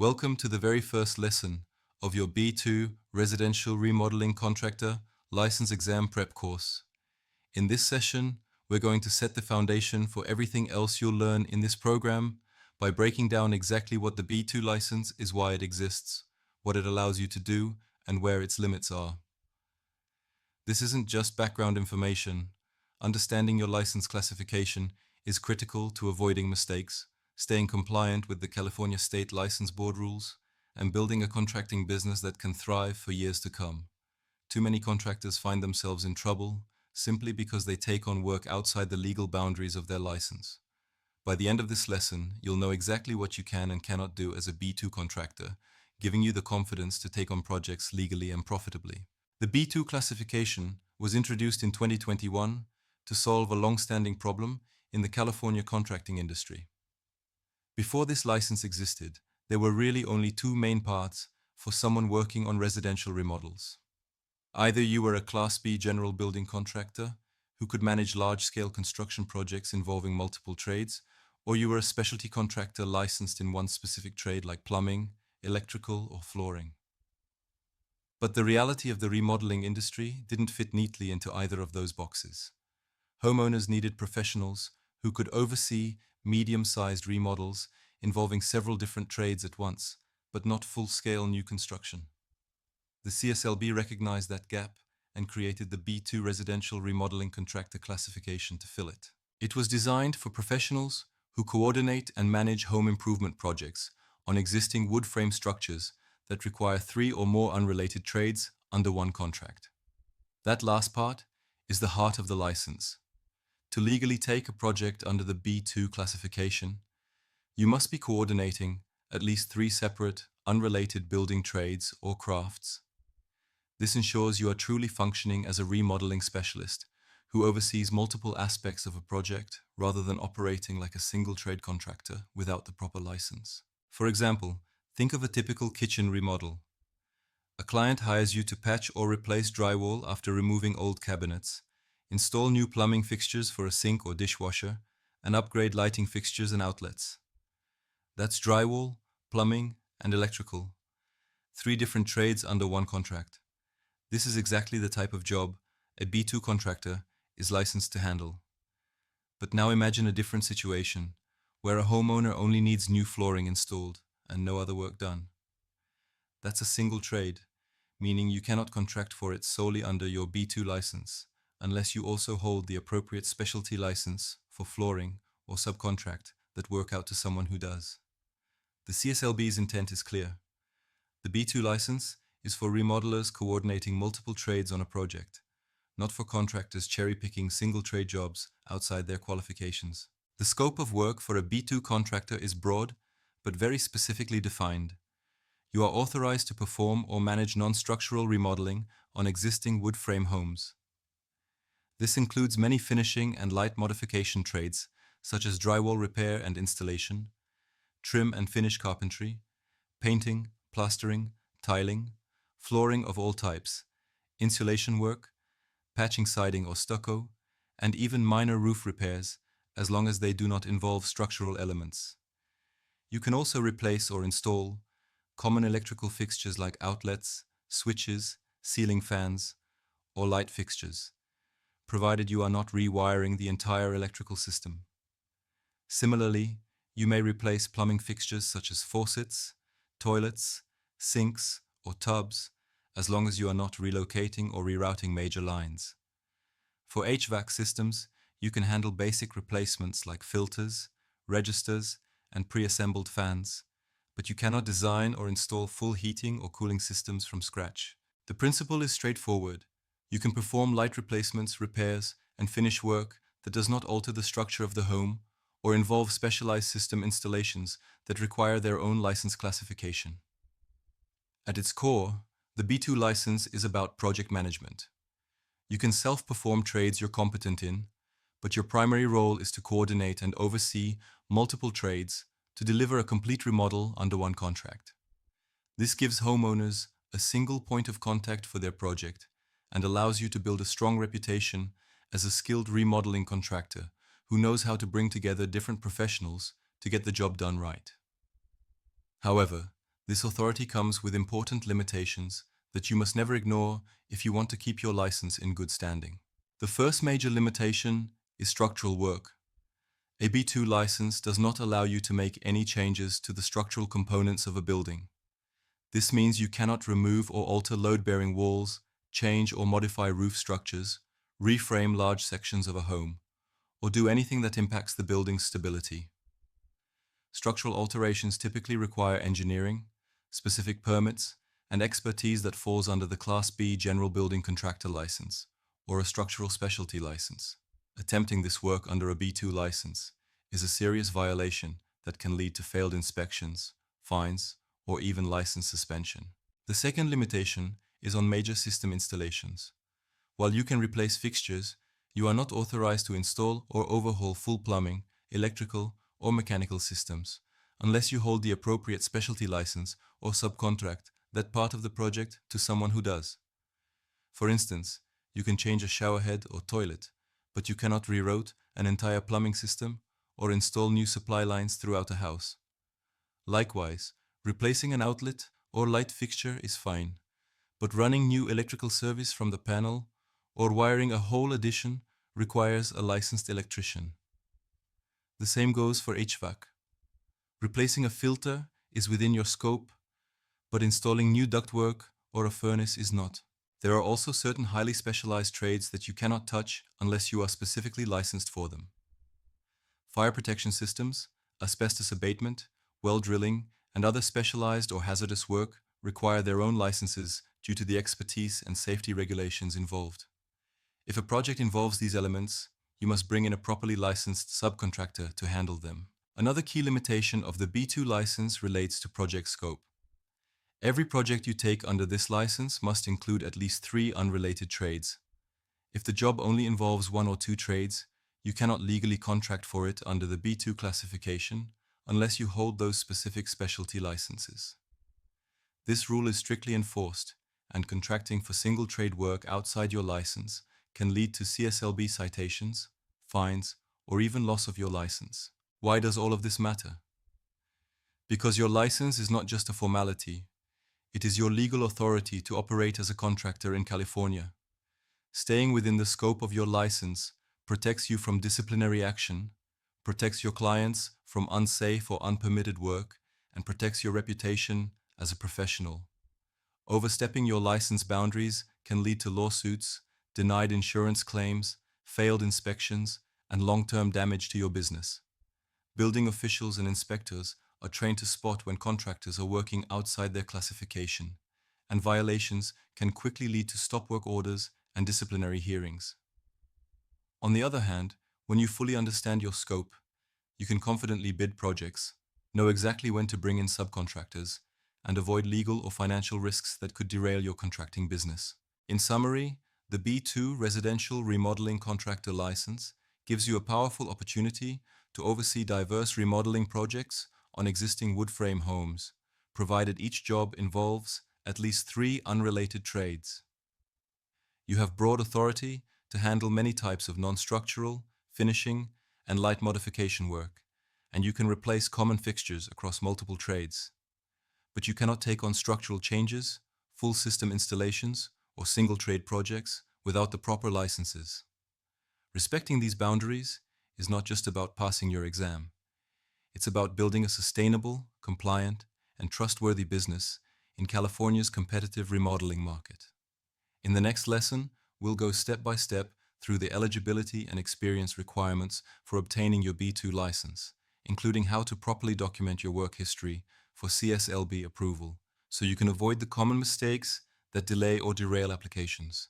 Welcome to the very first lesson of your B2 Residential Remodeling Contractor License Exam Prep course. In this session, we're going to set the foundation for everything else you'll learn in this program by breaking down exactly what the B2 license is, why it exists, what it allows you to do, and where its limits are. This isn't just background information. Understanding your license classification is critical to avoiding mistakes, staying compliant with the California State License Board rules, and building a contracting business that can thrive for years to come. Too many contractors find themselves in trouble simply because they take on work outside the legal boundaries of their license. By the end of this lesson, you'll know exactly what you can and cannot do as a B2 contractor, giving you the confidence to take on projects legally and profitably. The B2 classification was introduced in 2021 to solve a long-standing problem in the California contracting industry. Before this license existed, there were really only two main parts for someone working on residential remodels. Either you were a Class B general building contractor who could manage large-scale construction projects involving multiple trades, or you were a specialty contractor licensed in one specific trade like plumbing, electrical, or flooring. But the reality of the remodeling industry didn't fit neatly into either of those boxes. Homeowners needed professionals who could oversee medium-sized remodels involving several different trades at once, but not full-scale new construction. The CSLB recognized that gap and created the B2 Residential Remodeling Contractor classification to fill it. It was designed for professionals who coordinate and manage home improvement projects on existing wood frame structures that require 3 or more unrelated trades under one contract. That last part is the heart of the license. To legally take a project under the B2 classification, you must be coordinating at least 3 separate, unrelated building trades or crafts. This ensures you are truly functioning as a remodeling specialist who oversees multiple aspects of a project rather than operating like a single trade contractor without the proper license. For example, think of a typical kitchen remodel. A client hires you to patch or replace drywall after removing old cabinets, install new plumbing fixtures for a sink or dishwasher, and upgrade lighting fixtures and outlets. That's drywall, plumbing, and electrical. 3 different trades under one contract. This is exactly the type of job a B2 contractor is licensed to handle. But now imagine a different situation, where a homeowner only needs new flooring installed and no other work done. That's a single trade, meaning you cannot contract for it solely under your B2 license, unless you also hold the appropriate specialty license for flooring or subcontract that work out to someone who does. The CSLB's intent is clear. The B2 license is for remodelers coordinating multiple trades on a project, not for contractors cherry-picking single trade jobs outside their qualifications. The scope of work for a B2 contractor is broad, but very specifically defined. You are authorized to perform or manage non-structural remodeling on existing wood frame homes. This includes many finishing and light modification trades, such as drywall repair and installation, trim and finish carpentry, painting, plastering, tiling, flooring of all types, insulation work, patching siding or stucco, and even minor roof repairs, as long as they do not involve structural elements. You can also replace or install common electrical fixtures like outlets, switches, ceiling fans, or light fixtures, provided you are not rewiring the entire electrical system. Similarly, you may replace plumbing fixtures such as faucets, toilets, sinks, or tubs, as long as you are not relocating or rerouting major lines. For HVAC systems, you can handle basic replacements like filters, registers, and pre-assembled fans, but you cannot design or install full heating or cooling systems from scratch. The principle is straightforward. You can perform light replacements, repairs, and finish work that does not alter the structure of the home or involve specialized system installations that require their own license classification. At its core, the B2 license is about project management. You can self-perform trades you're competent in, but your primary role is to coordinate and oversee multiple trades to deliver a complete remodel under one contract. This gives homeowners a single point of contact for their project and allows you to build a strong reputation as a skilled remodeling contractor who knows how to bring together different professionals to get the job done right. However, This authority comes with important limitations that you must never ignore if you want to keep your license in good standing. The first major limitation is structural work. A B2 license does not allow you to make any changes to the structural components of a building. This means you cannot remove or alter load-bearing walls, change or modify roof structures, reframe large sections of a home, or do anything that impacts the building's stability. Structural alterations typically require engineering, specific permits, and expertise that falls under the Class B General Building Contractor license, or a structural specialty license. Attempting this work under a B2 license is a serious violation that can lead to failed inspections, fines, or even license suspension. The second limitation is on major system installations. While you can replace fixtures, you are not authorized to install or overhaul full plumbing, electrical, or mechanical systems, unless you hold the appropriate specialty license or subcontract that part of the project to someone who does. For instance, you can change a shower head or toilet, but you cannot reroute an entire plumbing system or install new supply lines throughout a house. Likewise, replacing an outlet or light fixture is fine, but running new electrical service from the panel or wiring a whole addition requires a licensed electrician. The same goes for HVAC. Replacing a filter is within your scope, but installing new ductwork or a furnace is not. There are also certain highly specialized trades that you cannot touch unless you are specifically licensed for them. Fire protection systems, asbestos abatement, well drilling, and other specialized or hazardous work require their own licenses due to the expertise and safety regulations involved. If a project involves these elements, you must bring in a properly licensed subcontractor to handle them. Another key limitation of the B2 license relates to project scope. Every project you take under this license must include at least 3 unrelated trades. If the job only involves 1 or 2 trades, you cannot legally contract for it under the B2 classification unless you hold those specific specialty licenses. This rule is strictly enforced, and contracting for single trade work outside your license can lead to CSLB citations, fines, or even loss of your license. Why does all of this matter? Because your license is not just a formality. It is your legal authority to operate as a contractor in California. Staying within the scope of your license protects you from disciplinary action, protects your clients from unsafe or unpermitted work, and protects your reputation as a professional. Overstepping your license boundaries can lead to lawsuits, denied insurance claims, failed inspections, and long-term damage to your business. Building officials and inspectors are trained to spot when contractors are working outside their classification, and violations can quickly lead to stop work orders and disciplinary hearings. On the other hand, when you fully understand your scope, you can confidently bid projects, know exactly when to bring in subcontractors, and avoid legal or financial risks that could derail your contracting business. In summary, the B2 Residential Remodeling Contractor License gives you a powerful opportunity to oversee diverse remodeling projects on existing wood frame homes, provided each job involves at least 3 unrelated trades. You have broad authority to handle many types of non-structural, finishing, and light modification work, and you can replace common fixtures across multiple trades. But you cannot take on structural changes, full system installations, or single trade projects without the proper licenses. Respecting these boundaries is not just about passing your exam. It's about building a sustainable, compliant, and trustworthy business in California's competitive remodeling market. In the next lesson, we'll go step by step through the eligibility and experience requirements for obtaining your B2 license, including how to properly document your work history for CSLB approval, so you can avoid the common mistakes that delay or derail applications.